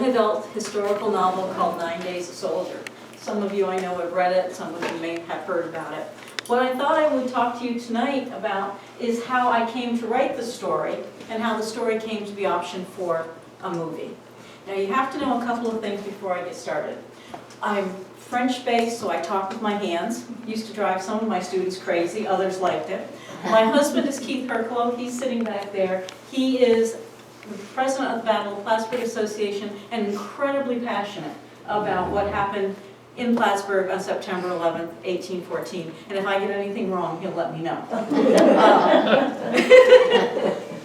adult historical novel called 9 Days a Soldier. Some of you I know have read it, some of you may have heard about it. What I thought I would talk to you tonight about is how I came to write the story and how the story came to be optioned for a movie. Now you have to know a couple of things before I get started. I'm French-based, so I talk with my hands. Used to drive some of my students crazy, others liked it. My husband is Keith Herklow, he's sitting back there. He is the president of the Battle of Plattsburgh Association and incredibly passionate about what happened in Plattsburgh on September 11th, 1814. And if I get anything wrong, he'll let me know.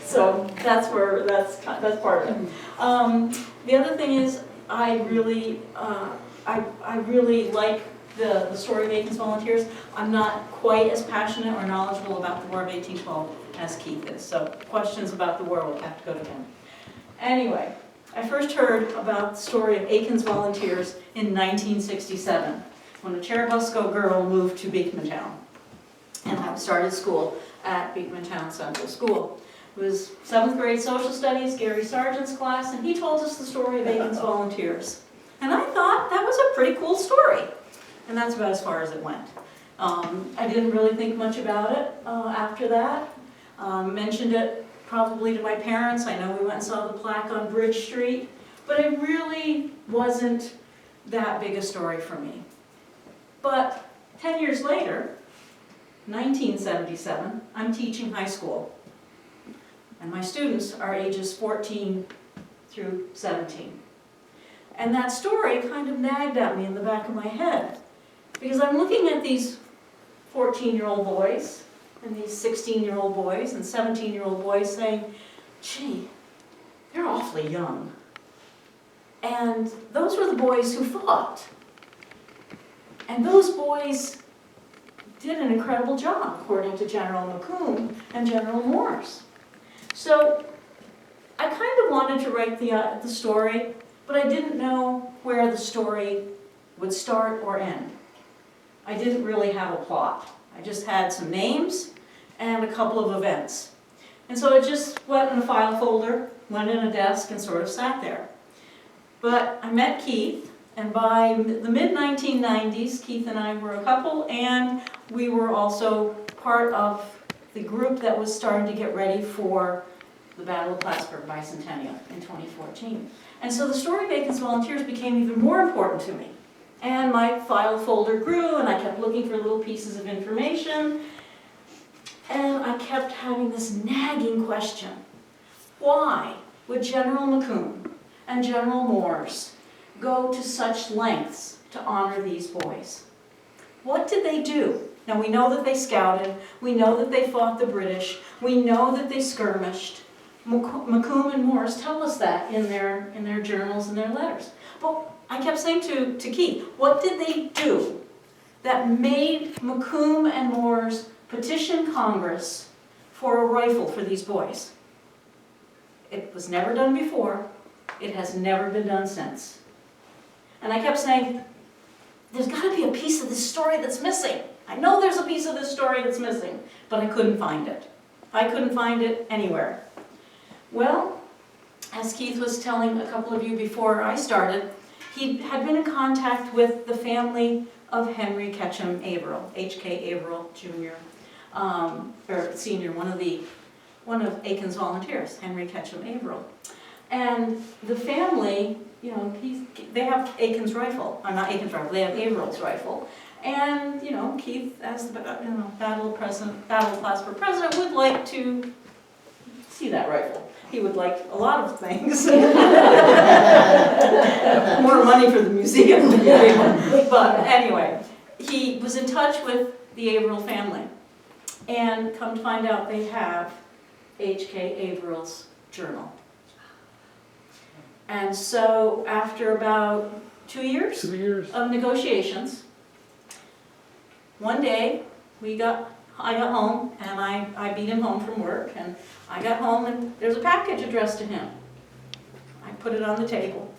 So that's part of it. The other thing is I really like the story of Aiken's volunteers. I'm not quite as passionate or knowledgeable about the War of 1812 as Keith is. So questions about the war will have to go to him. Anyway, I first heard about the story of Aiken's volunteers in 1967 when a Cherubusco girl moved to Beekmantown. And I started school at Beekmantown Central School. It was 7th grade social studies, Gary Sargent's class, and he told us the story of Aiken's volunteers. And I thought that was a pretty cool story. And that's about as far as it went. I didn't really think much about it after that. Mentioned it probably to my parents. I know we went and saw the plaque on Bridge Street, but it really wasn't that big a story for me. But 10 years later, 1977, I'm teaching high school. And my students are ages 14 through 17. And that story kind of nagged at me in the back of my head. Because I'm looking at these 14-year-old boys, and these 16-year-old boys, and 17-year-old boys saying, gee, they're awfully young. And those were the boys who fought. And those boys did an incredible job, according to General McComb and General Morse. So I kind of wanted to write the story, but I didn't know where the story would start or end. I didn't really have a plot. I just had some names and a couple of events. And so it just went in a file folder, went in a desk, and sort of sat there. But I met Keith, and by the mid-1990s, Keith and I were a couple, and we were also part of the group that was starting to get ready for the Battle of Plattsburgh bicentennial in 2014. And so the story of Aiken's volunteers became even more important to me. And my file folder grew, and I kept looking for little pieces of information. And I kept having this nagging question. Why would General McComb and General Morse go to such lengths to honor these boys? What did they do? Now we know that they scouted, we know that they fought the British, we know that they skirmished. McComb and Morse tell us that in their journals and their letters. But I kept saying to Keith, what did they do that made McComb and Morse petition Congress for a rifle for these boys? It was never done before. It has never been done since. And I kept saying, there's got to be a piece of this story that's missing. I know there's a piece of this story that's missing, but I couldn't find it. I couldn't find it anywhere. Well, as Keith was telling a couple of you before I started, he had been in contact with the family of Henry Ketchum Averill, H.K. Averill Jr., or Sr., one of Aiken's volunteers, Henry Ketchum Averill. And the family, you know, they have Aiken's rifle, or not Aiken's rifle, they have Averill's rifle. And, you know, Keith, as the Battle of Plattsburgh president, would like to see that rifle. He would like a lot of things. More money for the museum. But anyway, he was in touch with the Averill family. And come to find out, they have H.K. Averill's journal. And so after about 2 years of negotiations, one day I got home, and I beat him home from work, and I got home and there's a package addressed to him. I put it on the table.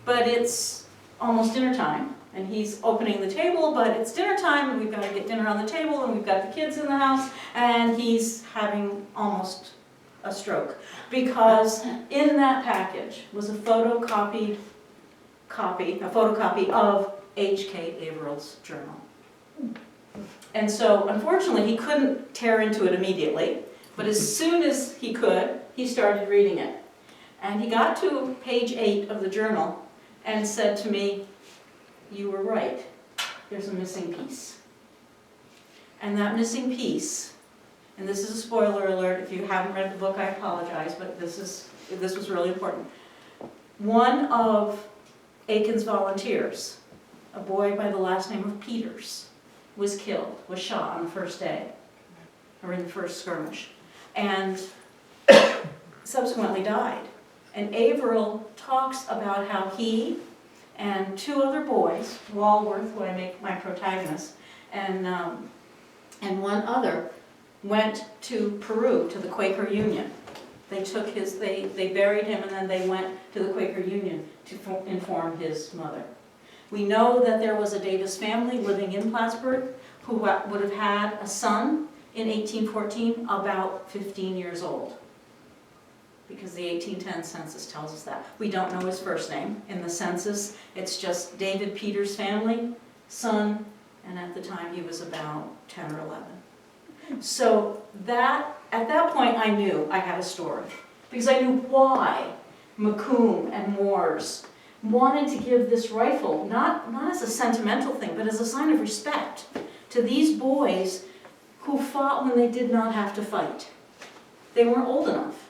But it's almost dinner time, and he's opening the table, but it's dinner time, and we've got to get dinner on the table, and we've got the kids in the house, and he's having almost a stroke, because in that package was a photocopy of H.K. Averill's journal. And so, unfortunately, he couldn't tear into it immediately, but as soon as he could, he started reading it. And he got to page 8 of the journal and said to me, "You were right, there's a missing piece." And that missing piece, and this is a spoiler alert, if you haven't read the book, I apologize, but this was really important. One of Aiken's volunteers, a boy by the last name of Peters, was killed, was shot on the first day, or in the first skirmish, and subsequently died. And Averill talks about how he and 2 other boys, Walworth, who I make my protagonist, and one other, went to Peru, to the Quaker Union. They buried him, and then they went to the Quaker Union to inform his mother. We know that there was a Davis family living in Plattsburgh who would have had a son in 1814 about 15 years old, because the 1810 census tells us that. We don't know his first name. In the census, it's just David Peters' family, son, and at the time he was about 10 or 11. So at that point I knew I had a story, because I knew why Macomb and Moores wanted to give this rifle, not as a sentimental thing, but as a sign of respect to these boys who fought when they did not have to fight. They weren't old enough.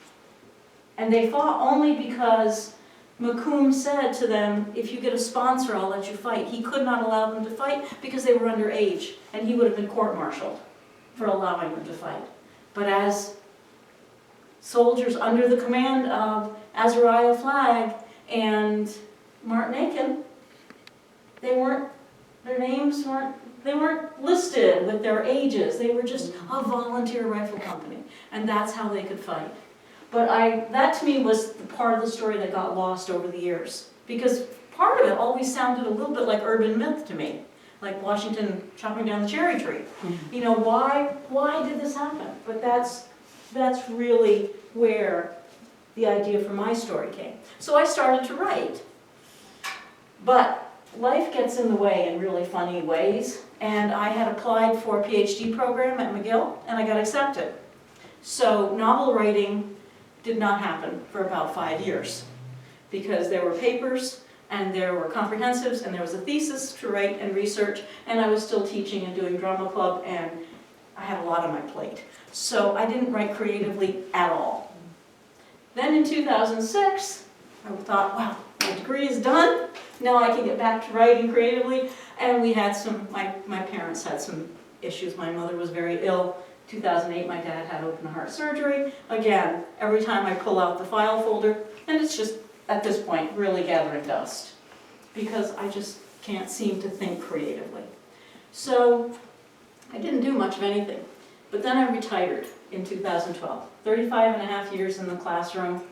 And they fought only because Macomb said to them, "If you get a sponsor, I'll let you fight." He could not allow them to fight because they were underage, and he would have been court-martialed for allowing them to fight. But as soldiers under the command of Azariah Flagg and Martin Aiken, they weren't listed with their ages. They were just a volunteer rifle company, and that's how they could fight. But that to me was the part of the story that got lost over the years, because part of it always sounded a little bit like urban myth to me, like Washington chopping down the cherry tree. You know, why did this happen? But that's really where the idea for my story came. So I started to write. But life gets in the way in really funny ways, and I had applied for a PhD program at McGill, and I got accepted. So novel writing did not happen for about 5 years, because there were papers, and there were comprehensives, and there was a thesis to write and research, and I was still teaching and doing drama club, and I had a lot on my plate. So I didn't write creatively at all. Then in 2006, I thought, wow, my degree is done. Now I can get back to writing creatively. And we had my parents had some issues. My mother was very ill. 2008, my dad had open heart surgery. Again, every time I pull out the file folder, and it's just, at this point, really gathering dust, because I just can't seem to think creatively. So I didn't do much of anything. But then I retired in 2012. 35 and a half years in the classroom.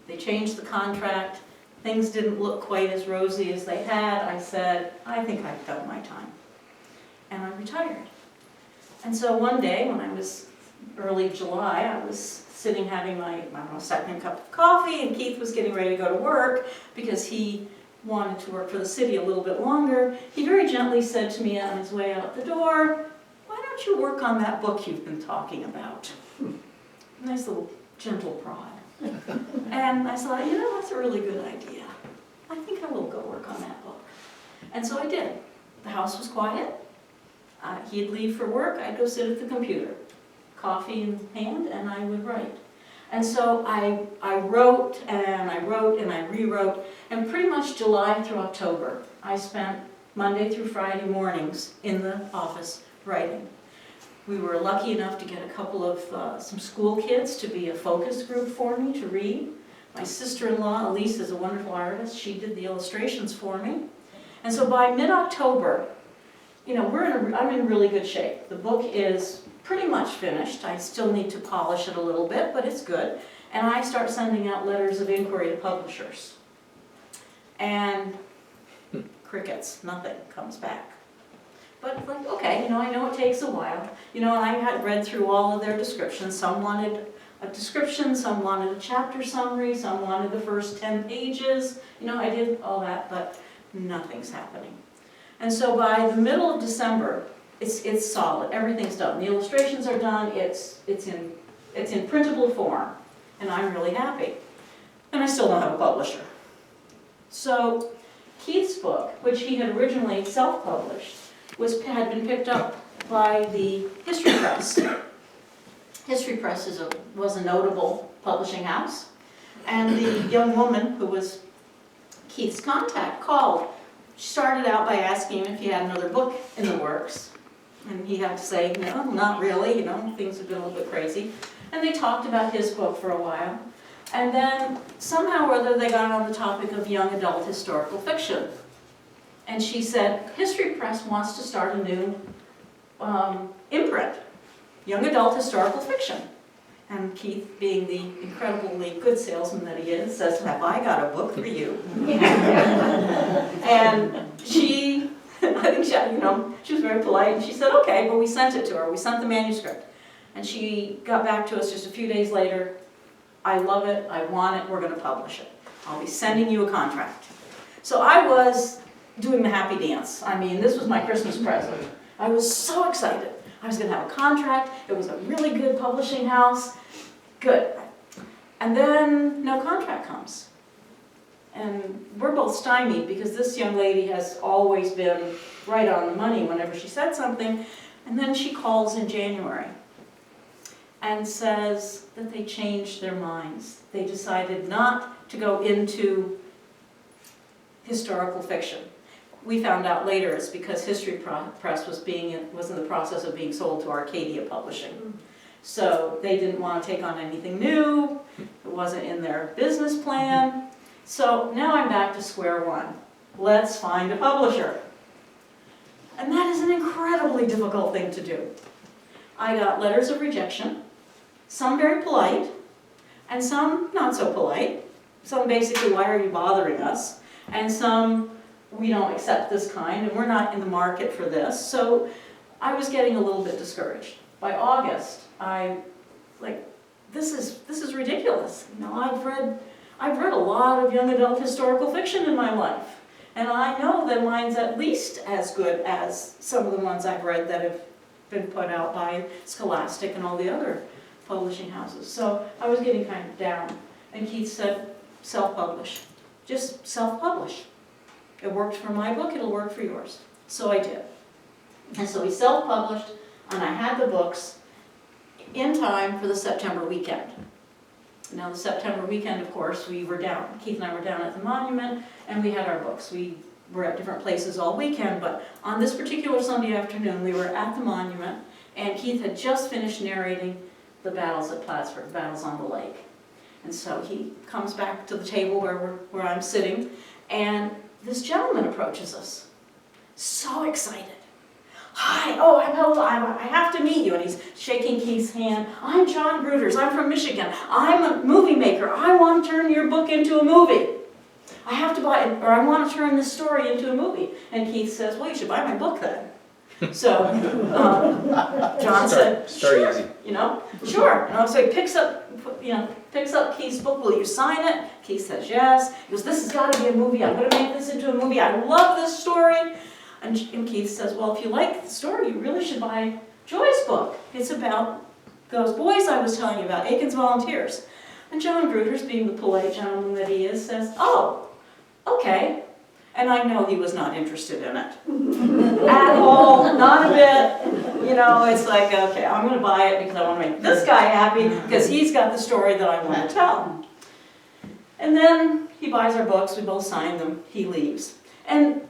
They changed the contract. Things didn't look quite as rosy as they had. I said, I think I've done my time. And I retired. And so one day, when I was early July, I was sitting having my, second cup of coffee, and Keith was getting ready to go to work because he wanted to work for the city a little bit longer. He very gently said to me on his way out the door, "Why don't you work on that book you've been talking about?" Nice little gentle prod. And I thought, that's a really good idea. I think I will go work on that book. And so I did. The house was quiet. He'd leave for work. I'd go sit at the computer, coffee in hand, and I would write. And so I wrote, and I wrote, and I rewrote, and pretty much July through October, I spent Monday through Friday mornings in the office writing. We were lucky enough to get a couple of some school kids to be a focus group for me to read. My sister-in-law, Elise, is a wonderful artist. She did the illustrations for me. And so by mid-October, I'm in really good shape. The book is pretty much finished. I still need to polish it a little bit, but it's good. And I start sending out letters of inquiry to publishers. And crickets, nothing comes back. But okay, I know it takes a while. And I had read through all of their descriptions. Some wanted a description, some wanted a chapter summary, some wanted the first 10 pages. You know, I did all that, but nothing's happening. And so by the middle of December, it's solid, everything's done. The illustrations are done, it's in printable form, and I'm really happy. And I still don't have a publisher. So Keith's book, which he had originally self-published, had been picked up by the History Press. History Press was a notable publishing house, and the young woman who was Keith's contact called. She started out by asking him if he had another book in the works, and he had to say, no, not really, you know, things have been a little bit crazy. And they talked about his book for a while, and then somehow or other they got on the topic of young adult historical fiction. And she said, History Press wants to start a new imprint, young adult historical fiction. And Keith, being the incredibly good salesman that he is, says, have I got a book for you? And she, I think she, you know, she was very polite, and she said, okay, but we sent it to her. We sent the manuscript. And she got back to us just a few days later. I love it, I want it, we're going to publish it. I'll be sending you a contract. So I was doing the happy dance. I mean, this was my Christmas present. I was so excited. I was going to have a contract. It was a really good publishing house. Good. And then no contract comes. And we're both stymied because this young lady has always been right on the money whenever she said something. And then she calls in January and says that they changed their minds. They decided not to go into historical fiction. We found out later it's because History Press was in the process of being sold to Arcadia Publishing. So they didn't want to take on anything new. It wasn't in their business plan. So now I'm back to square one. Let's find a publisher. And that is an incredibly difficult thing to do. I got letters of rejection, some very polite, and some not so polite. Some basically, why are you bothering us? And some, we don't accept this kind, and we're not in the market for this. So I was getting a little bit discouraged. By August, this is ridiculous. You know, I've read a lot of young adult historical fiction in my life, and I know that mine's at least as good as some of the ones I've read that have been put out by Scholastic and all the other publishing houses. So I was getting kind of down, and Keith said, self-publish. Just self-publish. It worked for my book, it'll work for yours. So I did. And so we self-published, and I had the books in time for the September weekend. Now the September weekend, of course, we were down. Keith and I were down at the monument, and we had our books. We were at different places all weekend, but on this particular Sunday afternoon, we were at the monument, and Keith had just finished narrating the battles at Plattsburgh, battles on the lake. And so he comes back to the table where I'm sitting, and this gentleman approaches us, so excited. Hi, oh, I have to meet you. And he's shaking Keith's hand. I'm John Gruters, I'm from Michigan. I'm a movie maker. I want to turn your book into a movie. I have to buy it, or I want to turn this story into a movie. And Keith says, well, you should buy my book then. So John said, sure, easy. You know, sure. And so he picks up Keith's book. Will you sign it? Keith says yes. He goes, this has got to be a movie. I'm going to make this into a movie. I love this story. And Keith says, well, if you like the story, you really should buy Joy's book. It's about those boys I was telling you about, Aiken's volunteers. And John Gruters, being the polite gentleman that he is, says, oh, okay. And I know he was not interested in it. At all, not a bit. You know, it's like, okay, I'm going to buy it because I want to make this guy happy because he's got the story that I want to tell. And then he buys our books, we both sign them, he leaves. And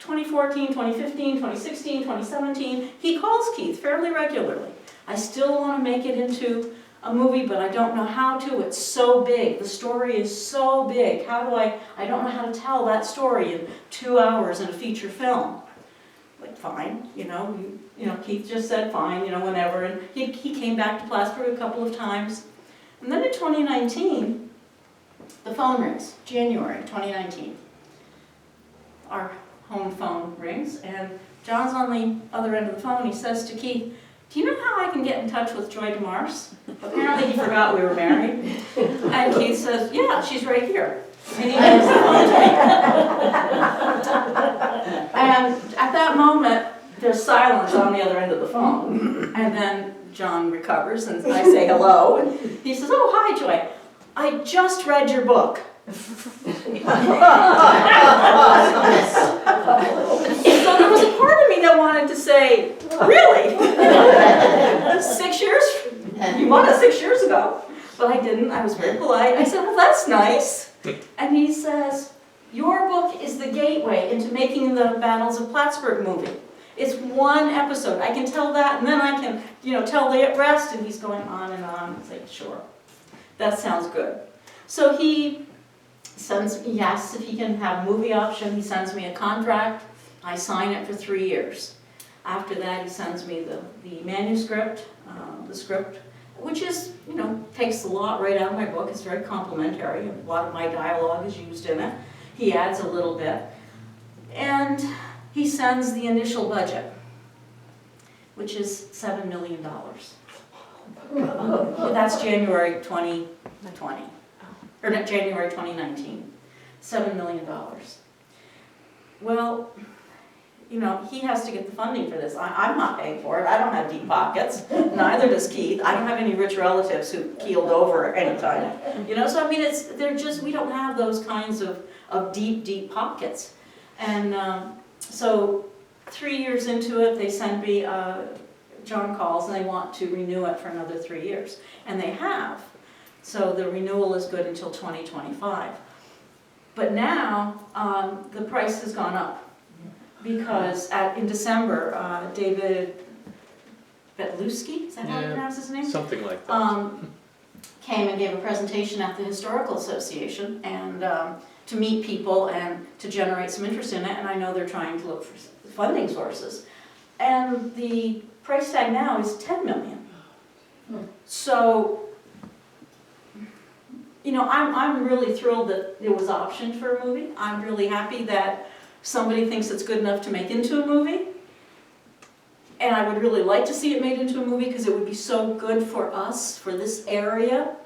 2014, 2015, 2016, 2017, he calls Keith fairly regularly. I still want to make it into a movie, but I don't know how to. It's so big. The story is so big. How do I don't know how to tell that story in 2 hours in a feature film. Like, fine, you know, Keith just said fine, you know, whenever. And he came back to Plattsburgh a couple of times. And then in 2019, the phone rings, January 2019. Our home phone rings, and John's on the other end of the phone. He says to Keith, do you know how I can get in touch with Joy Demarse? Apparently he forgot we were married. And Keith says, yeah, she's right here. And he gives the phone to me. And at that moment, there's silence on the other end of the phone. And then John recovers and I say hello. And he says, oh, hi, Joy. I just read your book. So there was a part of me that wanted to say, really? 6 years? You bought it 6 years ago. But I didn't. I was very polite. I said, well, that's nice. And he says, your book is the gateway into making the Battles of Plattsburgh movie. It's one episode. I can tell that, and then I can, tell the rest. And he's going on and on. It's like, sure, that sounds good. So he asks if he can have a movie option. He sends me a contract. I sign it for 3 years. After that, he sends me the manuscript, the script, which is, takes a lot right out of my book. It's very complimentary. A lot of my dialogue is used in it. He adds a little bit. And he sends the initial budget, which is $7 million. That's January 2020, or not January 2019, $7 million. Well, he has to get the funding for this. I'm not paying for it. I don't have deep pockets. Neither does Keith. I don't have any rich relatives who keeled over at any time. So I mean, we don't have those kinds of deep pockets. And so 3 years into it, they send me, John calls and they want to renew it for another 3 years. And they have. So the renewal is good until 2025. But now, the price has gone up. Because in December, David Betlewski, is that how you pronounce his name? Something like that. Came and gave a presentation at the Historical Association and to meet people and to generate some interest in it. And I know they're trying to look for funding sources. And the price tag now is $10 million. So, I'm really thrilled that it was optioned for a movie. I'm really happy that somebody thinks it's good enough to make into a movie. And I would really like to see it made into a movie because it would be so good for us, for this area.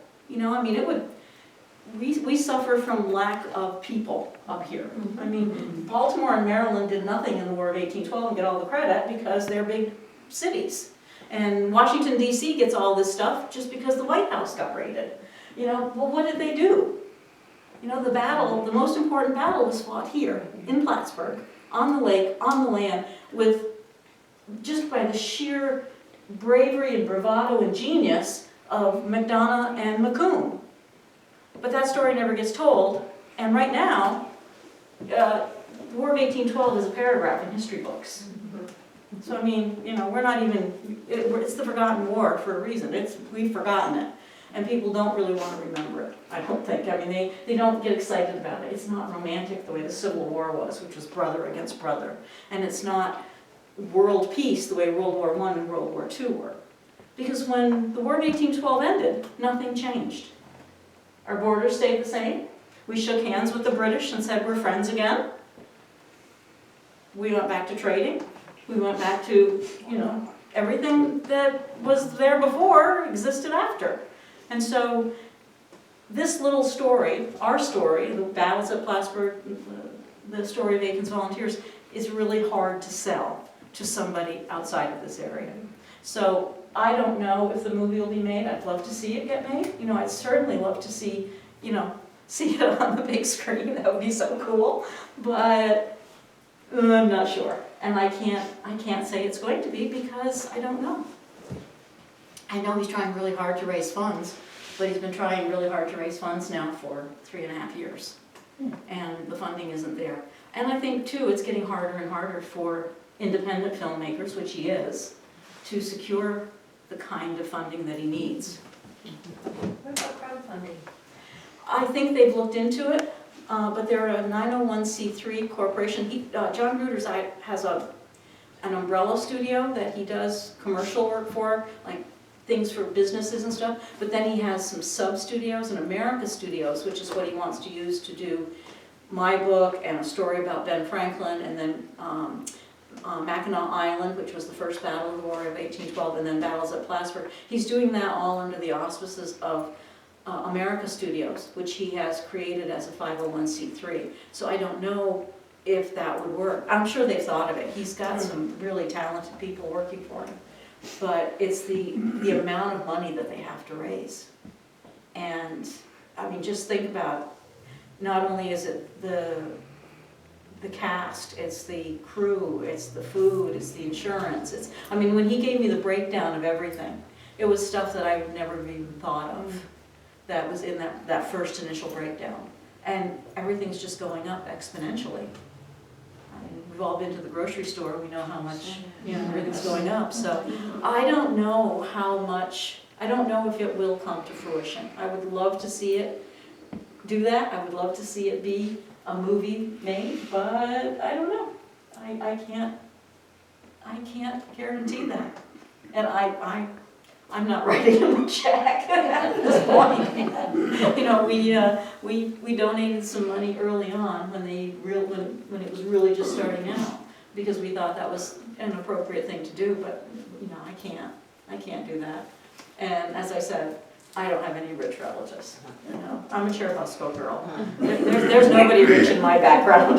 We suffer from lack of people up here. I mean, Baltimore and Maryland did nothing in the War of 1812 and get all the credit because they're big cities. And Washington, D.C. gets all this stuff just because the White House got raided. Well, what did they do? The most important battle was fought here, in Plattsburgh, on the lake, on the land, just by the sheer bravery and bravado and genius of MacDonough and Macomb. But that story never gets told, and right now, the War of 1812 is a paragraph in history books. So I mean, we're not even, it's the forgotten war for a reason. We've forgotten it. And people don't really want to remember it, I don't think. I mean, they don't get excited about it. It's not romantic the way the Civil War was, which was brother against brother. And it's not world peace the way World War I and World War II were. Because when the War of 1812 ended, nothing changed. Our borders stayed the same. We shook hands with the British and said we're friends again. We went back to trading. We went back to, everything that was there before existed after. And so this little story, our story, the Battles at Plattsburgh, the story of Aiken's volunteers, is really hard to sell to somebody outside of this area. So I don't know if the movie will be made. I'd love to see it get made. I'd certainly love to see, see it on the big screen. That would be so cool. But I'm not sure. And I can't say it's going to be because I don't know. I know he's trying really hard to raise funds, but he's been trying really hard to raise funds now for 3.5 years. And the funding isn't there. And I think, too, it's getting harder and harder for independent filmmakers, which he is, to secure the kind of funding that he needs. What about crowdfunding? I think they've looked into it, but they're a 901c3 corporation. John Reuters has an umbrella studio that he does commercial work for, like things for businesses and stuff, but then he has some sub-studios and America Studios, which is what he wants to use to do my book and a story about Ben Franklin, and then Mackinac Island, which was the first battle of the War of 1812, and then battles at Plattsburgh. He's doing that all under the auspices of America Studios, which he has created as a 501c3. So I don't know if that would work. I'm sure they've thought of it. He's got some really talented people working for him. But it's the amount of money that they have to raise. And, I mean, just think about, not only is it the cast, it's the crew, it's the food, it's the insurance. I mean, when he gave me the breakdown of everything, it was stuff that I've never even thought of that was in that first initial breakdown. And everything's just going up exponentially. I mean, we've all been to the grocery store, we know how much, everything's going up. So I don't know how much, I don't know if it will come to fruition. I would love to see it do that. I would love to see it be a movie made, but I don't know. I can't guarantee that. And I'm not writing him a check at this point. We donated some money early on when it was really just starting out, because we thought that was an appropriate thing to do, but I can't do that. And as I said, I don't have any rich relatives. I'm a Cherubusco girl. There's nobody rich in my background.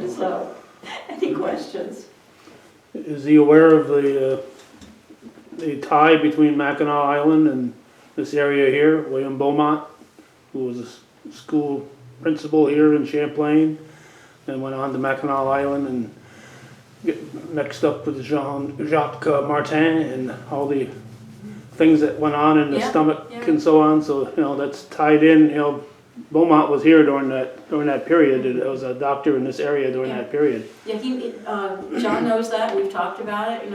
So, any questions? Is he aware of the tie between Mackinac Island and this area here? William Beaumont, who was a school principal here in Champlain, and went on to Mackinac Island and get mixed up with Jacques Martin and all the things that went on in the stomach and so on. So that's tied in. Beaumont was here during that period. It was a doctor in this area during that period. Yeah, John knows that. We've talked about it.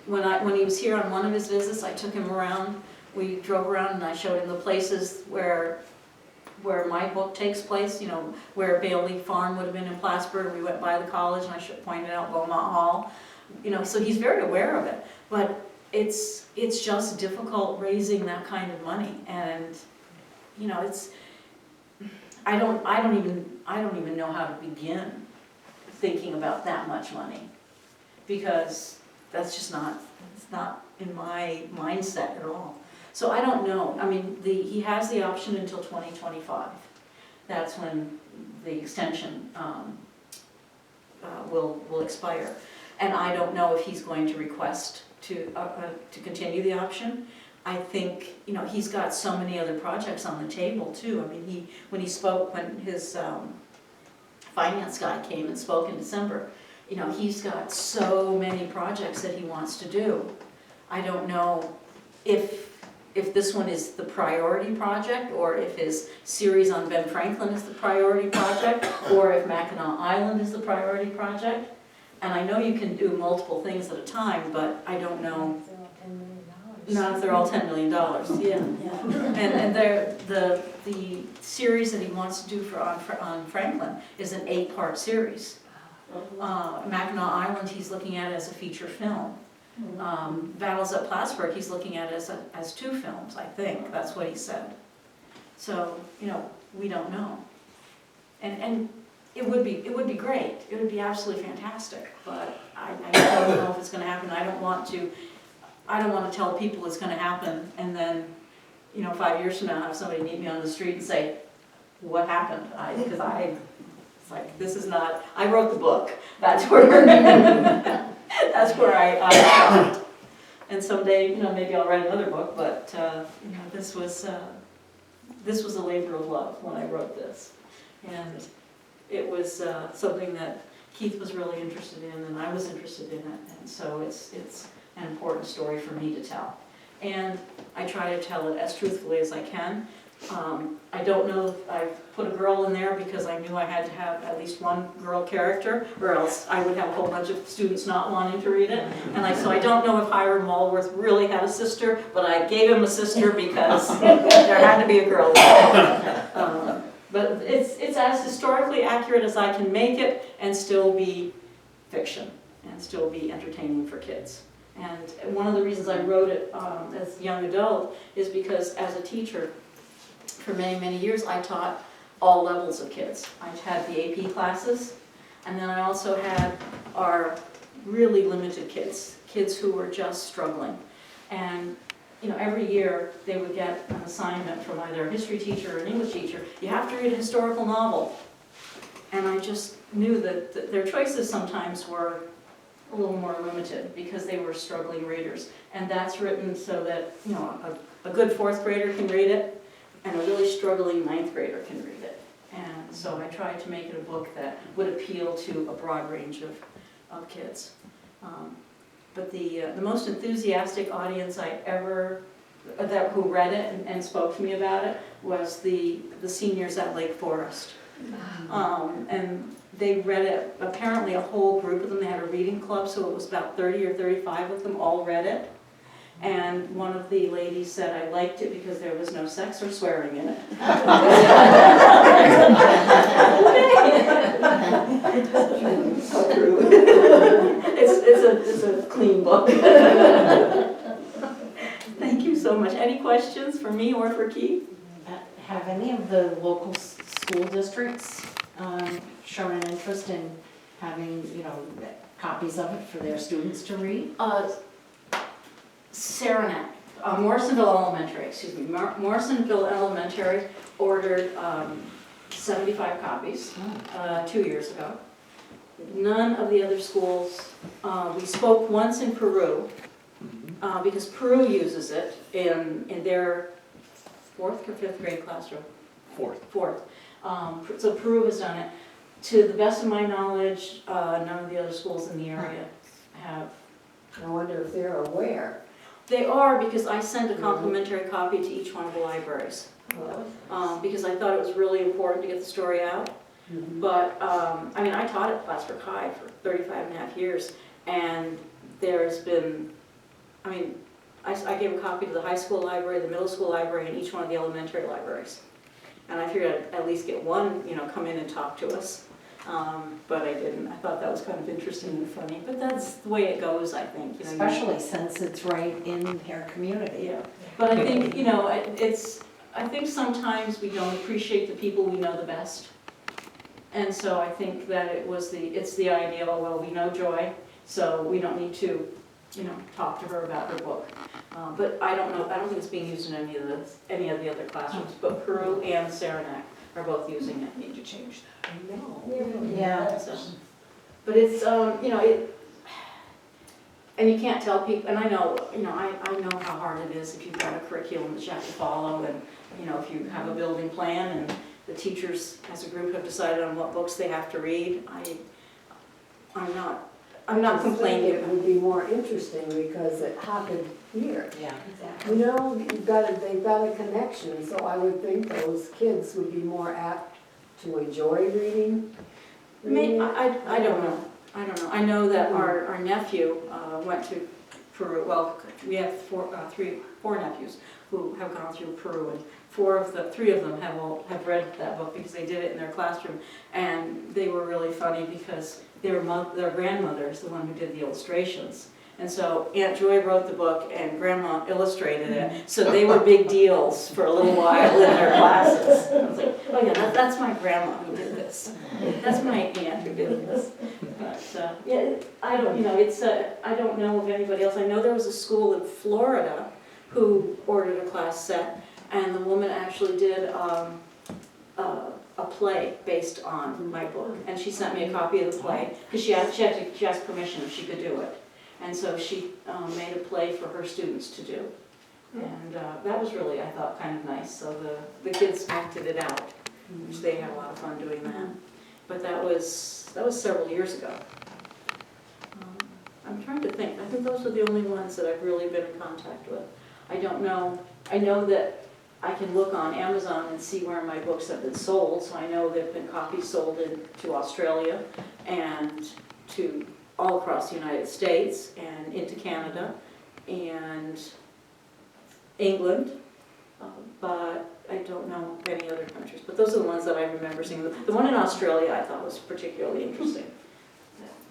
When he was here on one of his visits, I took him around. We drove around and I showed him the places where my book takes place. Where Bailey Farm would have been in Plattsburgh. We went by the college and I pointed out Beaumont Hall. So he's very aware of it. But it's just difficult raising that kind of money, and I don't even know how to begin thinking about that much money, because that's just it's not in my mindset at all. So I don't know. I mean, he has the option until 2025. That's when the extension will expire, and I don't know if he's going to request to continue the option. I think he's got so many other projects on the table too. I mean, when his finance guy came and spoke in December, he's got so many projects that he wants to do. I don't know if this one is the priority project, or if his series on Ben Franklin is the priority project, or if Mackinac Island is the priority project. And I know you can do multiple things at a time, but I don't know. Not if they're all $10 million. Yeah. And the series that he wants to do on Franklin is an 8-part series. Mackinac Island he's looking at as a feature film. Battles at Plattsburgh he's looking at as 2 films, I think. That's what he said. So we don't know. And it would be great. It would be absolutely fantastic. But I don't know if it's going to happen. I don't want to tell people it's going to happen, and then 5 years from now have somebody meet me on the street and say, what happened? Because it's like, this is not, I wrote the book. That's where I stopped. And someday, maybe I'll write another book, but this was a labor of love when I wrote this. And it was something that Keith was really interested in, and I was interested in it, and so it's an important story for me to tell. And I try to tell it as truthfully as I can. I don't know if I put a girl in there because I knew I had to have at least one girl character, or else I would have a whole bunch of students not wanting to read it. So I don't know if Hiram Walworth really had a sister, but I gave him a sister because there had to be a girl there. But it's as historically accurate as I can make it, and still be fiction, and still be entertaining for kids. And one of the reasons I wrote it as a young adult is because as a teacher, for many, many years, I taught all levels of kids. I had the AP classes, And then I also had our really limited kids who were just struggling. And every year they would get an assignment from either a history teacher or an English teacher. You have to read a historical novel. And I just knew that their choices sometimes were a little more limited because they were struggling readers. And that's written so that a good fourth grader can read it and a really struggling ninth grader can read it. And so I tried to make it a book that would appeal to a broad range of kids. But the most enthusiastic audience I ever, who read it and spoke to me about it, was the seniors at Lake Forest. And they read it, apparently a whole group of them, they had a reading club, so it was about 30 or 35 of them all read it. And one of the ladies said, I liked it because there was no sex or swearing in it. So true. It's a clean book. Thank you so much. Any questions for me or for Keith? Have any of the local school districts shown an interest in having, copies of it for their students to read? Saranac, Morrisonville Elementary, Morrisonville Elementary ordered 75 copies 2 years ago. None of the other schools, we spoke once in Peru, because Peru uses it in their 4th or 5th grade classroom. Fourth. So Peru has done it. To the best of my knowledge, none of the other schools in the area have. I wonder if they're aware. They are, because I sent a complimentary copy to each one of the libraries. Because I thought it was really important to get the story out. But, I taught at Plattsburgh High for 35 and a half years, and there's been, I gave a copy to the high school library, the middle school library, and each one of the elementary libraries. And I figured I'd at least get one, come in and talk to us. But I didn't. I thought that was kind of interesting and funny. But that's the way it goes, I think. Especially since it's right in their community. Yeah. But I think, I think sometimes we don't appreciate the people we know the best. And so I think that it's the idea, well, we know Joy, so we don't need to, talk to her about her book. But I don't think it's being used in any of the other classrooms. But Peru and Saranac are both using it. Need to change that. I know. Yeah. So, but it's, and you can't tell people, and I know how hard it is if you've got a curriculum that you have to follow, and, if you have a building plan and the teachers as a group have decided on what books they have to read. I'm not complaining. It would be more interesting because it happened here. Yeah, exactly. They've got a connection, so I would think those kids would be more apt to enjoy reading. I don't know. I know that our nephew went to Peru. Well, we have four nephews who have gone through Peru, and 3 of them have read that book because they did it in their classroom, and they were really funny because their grandmother is the one who did the illustrations. And so Aunt Joy wrote the book and Grandma illustrated it, so they were big deals for a little while in their classes. I was like, oh yeah, that's my grandma who did this. That's my aunt who did this. But I don't know of anybody else. I know there was a school in Florida who ordered a class set, and the woman actually did a play based on my book, and she sent me a copy of the play because she asked permission if she could do it. And so she made a play for her students to do. And that was really, I thought, kind of nice. So the kids acted it out, which they had a lot of fun doing that. But that was several years ago. I'm trying to think. I think those are the only ones that I've really been in contact with. I don't know. I know that I can look on Amazon and see where my books have been sold. So I know there have been copies sold to Australia and to all across the United States and into Canada and England, but I don't know of any other countries. But those are the ones that I remember seeing. The one in Australia I thought was particularly interesting.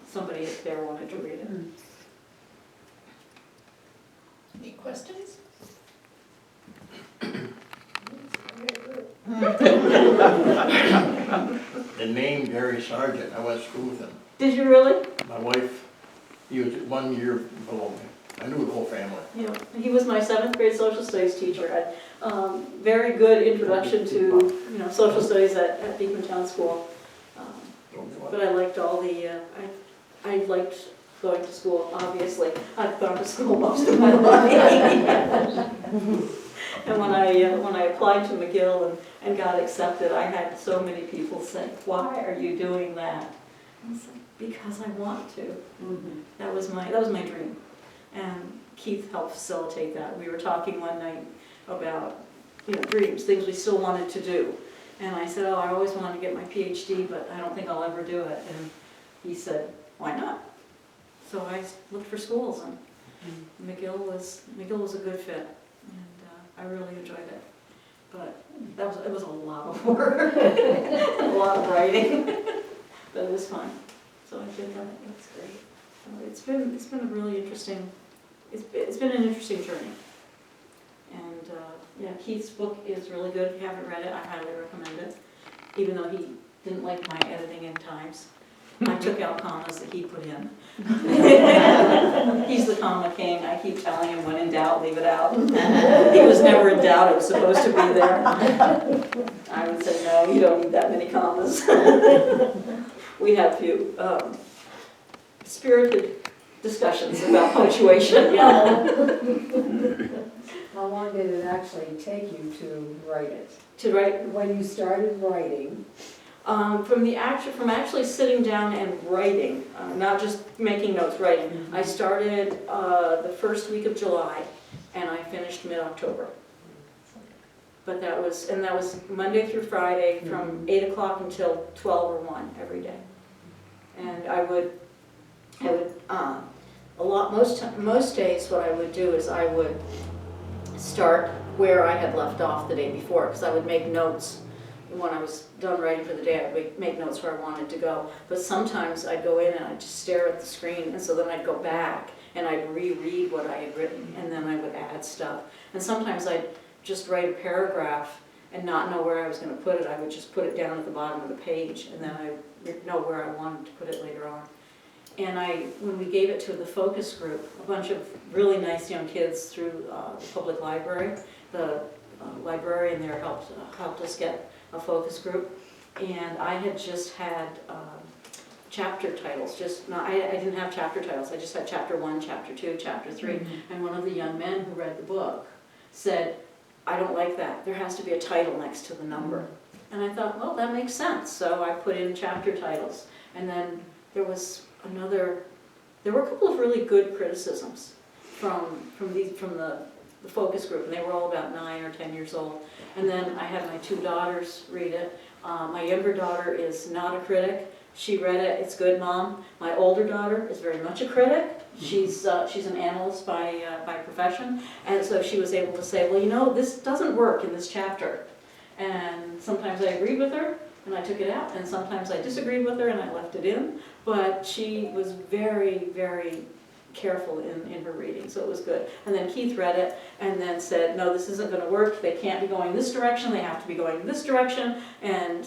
Somebody there wanted to read it. Any questions? The name Gary Sargent, I went to school with him. Did you really? My wife, he was 1 year below me. I knew the whole family. Yeah, he was my 7th grade social studies teacher. Had very good introduction to, social studies at Beacon Town School. But I liked all the, I liked going to school, obviously. I've gone to school most of my life. And when I applied to McGill and got accepted, I had so many people say, "Why are you doing that?" I was like, "Because I want to." Mhm. That was my dream. And Keith helped facilitate that. We were talking one night about, dreams, things we still wanted to do. And I said, "Oh, I always wanted to get my PhD, but I don't think I'll ever do it." And he said, "Why not?" So I looked for schools, and McGill was a good fit, and I really enjoyed it. But it was a lot of work, a lot of writing, but it was fun. So I did that. That's great. So it's been a really interesting. It's been an interesting journey. And yeah, Keith's book is really good. If you haven't read it, I highly recommend it. Even though he didn't like my editing in times, I took out commas that he put in. He's the comma king. I keep telling him, when in doubt, leave it out. He was never in doubt. It was supposed to be there. I would say, no, you don't need that many commas. We have few spirited discussions about punctuation. How long did it actually take you to write it? To write, When you started writing, from actually sitting down and writing, not just making notes, writing. I started the first week of July, and I finished mid-October. But that was Monday through Friday from 8 o'clock until 12 or 1 every day. And I would most days what I would do is I would start where I had left off the day before, because I would make notes. When I was done writing for the day, I would make notes where I wanted to go. But sometimes I'd go in and I'd just stare at the screen, and so then I'd go back and I'd reread what I had written, and then I would add stuff. And sometimes I'd just write a paragraph and not know where I was going to put it. I would just put it down at the bottom of the page, and then I would know where I wanted to put it later on. And when we gave it to the focus group, a bunch of really nice young kids through the public library, the librarian there helped us get a focus group, and I had just had chapter titles. I didn't have chapter titles. I just had chapter 1, chapter 2, chapter 3. And one of the young men who read the book said, "I don't like that. There has to be a title next to the number." And I thought, well, that makes sense. So I put in chapter titles, and then there were a couple of really good criticisms from the focus group, and they were all about 9 or 10 years old. And then I had my 2 daughters read it. My younger daughter is not a critic. She read it. "It's good, Mom." My older daughter is very much a critic. She's an analyst by profession, and so she was able to say, "Well, this doesn't work in this chapter." And sometimes I agreed with her, and I took it out, and sometimes I disagreed with her, and I left it in. But she was very, very careful in her reading, so it was good. And then Keith read it and then said, "No, this isn't going to work. They can't be going this direction. They have to be going this direction," and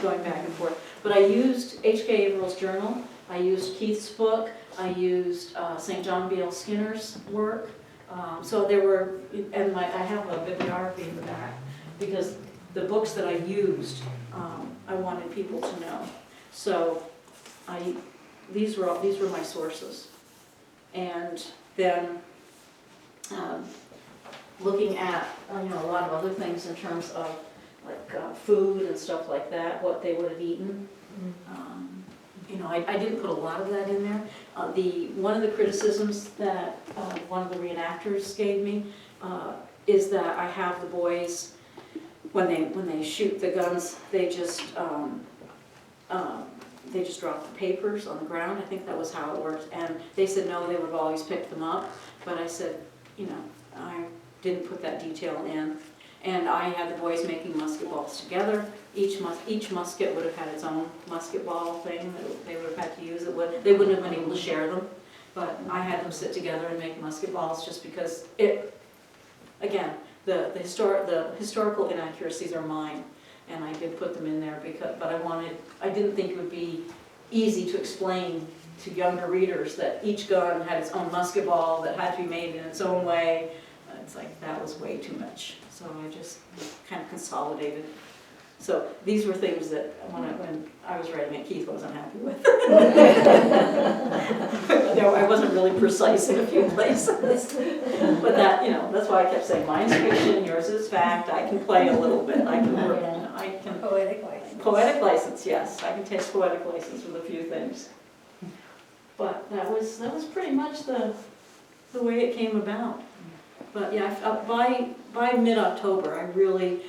going back and forth. But I used H.K. Averill's journal. I used Keith's book. I used St. John B.L. Skinner's work. So there were, and I have a bibliography in the back, because the books that I used, I wanted people to know. So these were my sources. And then looking at a lot of other things in terms of food and stuff like that, what they would have eaten. I didn't put a lot of that in there. One of the criticisms that one of the reenactors gave me is that I have the boys, when they shoot the guns, they just drop the papers on the ground. I think that was how it worked. And they said no, they would have always picked them up. But I said, I didn't put that detail in. And I had the boys making musket balls together. Each musket would have had its own musket ball thing that they would have had to use. They wouldn't have been able to share them. But I had them sit together and make musket balls just because the historical inaccuracies are mine. And I did put them in there but I didn't think it would be easy to explain to younger readers that each gun had its own musket ball that had to be made in its own way. It's like, that was way too much. So I just kind of consolidated. So these were things that when I was writing it, Keith wasn't happy with. I wasn't really precise in a few places. But that, that's why I kept saying, mine's fiction, yours is fact. I can play a little bit. I can Poetic license. poetic license, yes. I can take poetic license with a few things. But that was pretty much the way it came about. But yeah, by mid-October,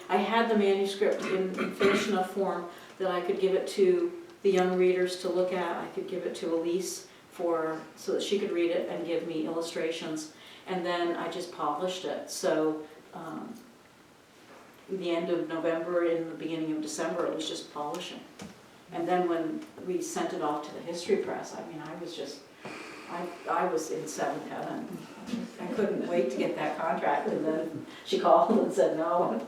I had the manuscript in finished enough form that I could give it to the young readers to look at. I could give it to Elise so that she could read it and give me illustrations. And then I just published it. So the end of November, in the beginning of December, it was just polishing. And then when we sent it off to the history press, I was in seventh heaven. I couldn't wait to get that contract, and then she called and said no.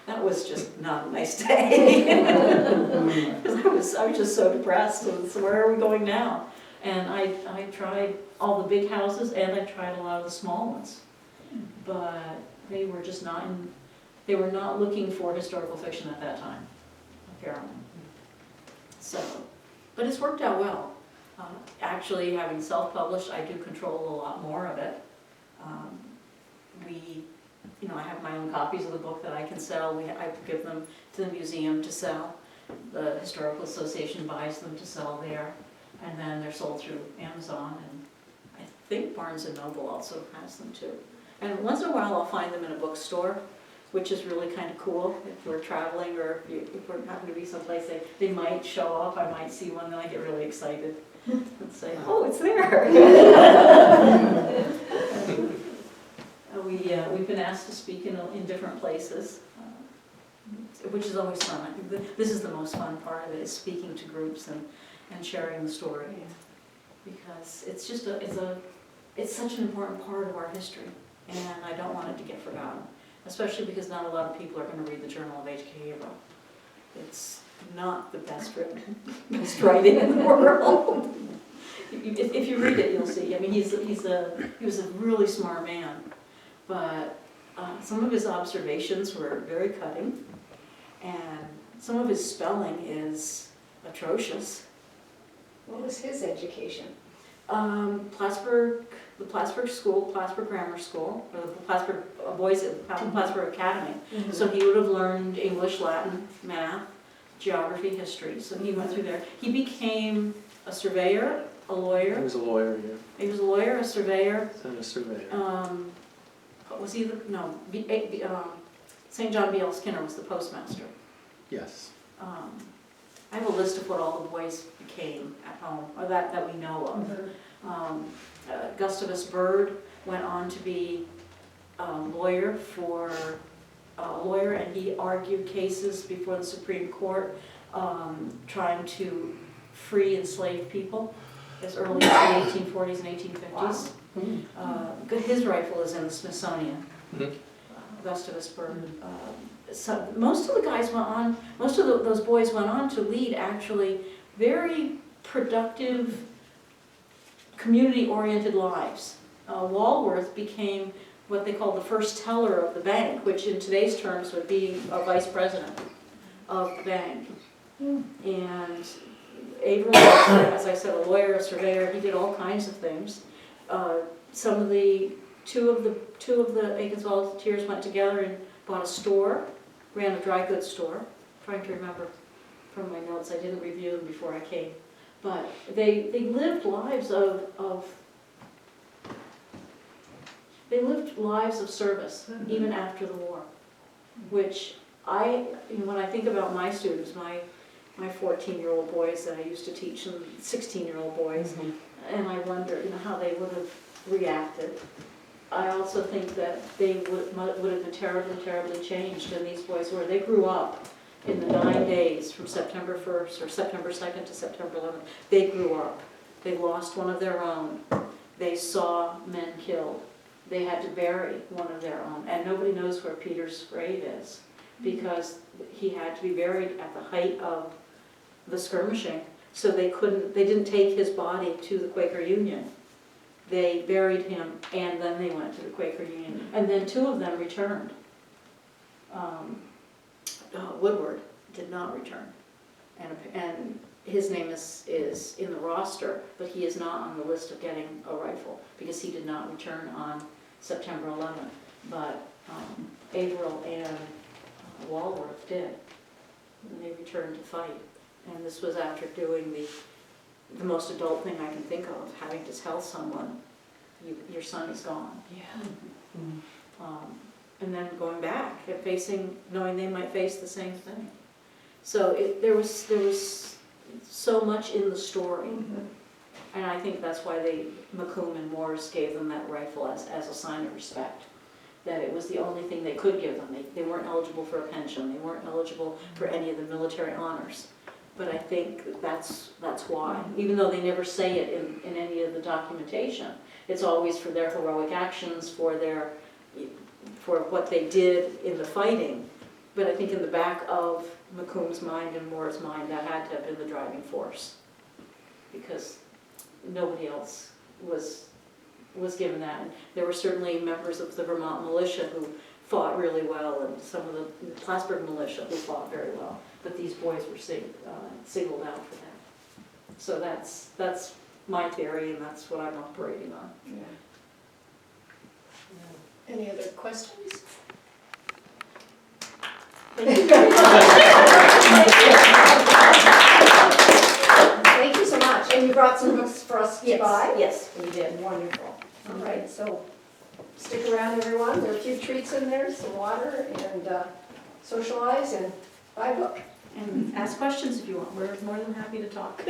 That was just not a nice day. Because I was just so depressed, and so where are we going now? And I tried all the big houses, and I tried a lot of the small ones. But they were just they were not looking for historical fiction at that time, apparently. So, but it's worked out well. Actually, having self-published, I do control a lot more of it. I have my own copies of the book that I can sell. I give them to the museum to sell. The Historical Association buys them to sell there, and then they're sold through Amazon, and I think Barnes & Noble also has them too. And once in a while, I'll find them in a bookstore, which is really kind of cool. If we're traveling or if we happen to be someplace, they might show up. I might see one, and I get really excited and say, "Oh, it's there!" We've been asked to speak in different places, which is always fun. I think this is the most fun part of it, is speaking to groups and sharing the story, because it's just it's such an important part of our history, and I don't want it to get forgotten. Especially because not a lot of people are going to read the Journal of H.K. Averill. It's not the best writing in the world. If you read it, you'll see. I mean, he was a really smart man, but some of his observations were very cutting, and some of his spelling is atrocious. What was his education? The Plattsburgh School, Plattsburgh Grammar School, or the Plattsburgh Boys at Plattsburgh Academy. Mm-hmm. So he would have learned English, Latin, math, geography, history. So he went through there. He became a surveyor, a lawyer. He was a lawyer, yeah. He was a lawyer, a surveyor. And a surveyor. Was he St. John B.L. Skinner was the postmaster. Yes. I have a list of what all the boys became at home, or that we know of. Mm-hmm. Gustavus Bird went on to be a lawyer, and he argued cases before the Supreme Court, trying to free enslaved people as early as the 1840s and 1850s. Wow. His rifle is in the Smithsonian. Mm-hmm. Gustavus Bird. So most of the guys went on, those boys went on to lead actually very productive, community-oriented lives. Walworth became what they call the first teller of the bank, which in today's terms would be a vice president of the bank. And Averill was, as I said, a lawyer, a surveyor. He did all kinds of things. Two of the Aiken volunteers went together and bought a store, ran a dry goods store. I'm trying to remember from my notes, I didn't review them before I came. But they lived lives of service even after the war, which when I think about my students, my 14-year-old boys that I used to teach, and 16-year-old boys, and I wonder how they would have reacted. I also think that they would have been terribly, terribly changed. And these boys they grew up in the 9 days from September 1st or September 2nd to September 11th. They grew up. They lost one of their own. They saw men killed. They had to bury one of their own. And nobody knows where Peter's grave is, because he had to be buried at the height of the skirmishing, so they didn't take his body to the Quaker Union. They buried him, and then they went to the Quaker Union, and then 2 of them returned. Woodward did not return, and his name is in the roster, but he is not on the list of getting a rifle, because he did not return on September 11th, but Averill and Walworth did, and they returned to fight. And this was after doing the most adult thing I can think of, having to tell someone, your son is gone. Yeah. And then going back and knowing they might face the same thing. So there was so much in the story. And I think that's why McComb and Morris gave them that rifle as a sign of respect. That it was the only thing they could give them. They weren't eligible for a pension. They weren't eligible for any of the military honors. But I think that's why. Even though they never say it in any of the documentation, it's always for their heroic actions, for what they did in the fighting. But I think in the back of McComb's mind and Moore's mind, that had to have been the driving force. Because nobody else was given that. And there were certainly members of the Vermont militia who fought really well, and some of the Plattsburgh militia who fought very well. But these boys were singled out for that. So that's my theory, and that's what I'm operating on. Any other questions? Thank you very much. Thank you so much. And you brought some books for us to buy? Yes, we did. Wonderful. All right, so stick around, everyone. There are a few treats in there, some water, and socialize, and buy a book. And ask questions if you want. We're more than happy to talk.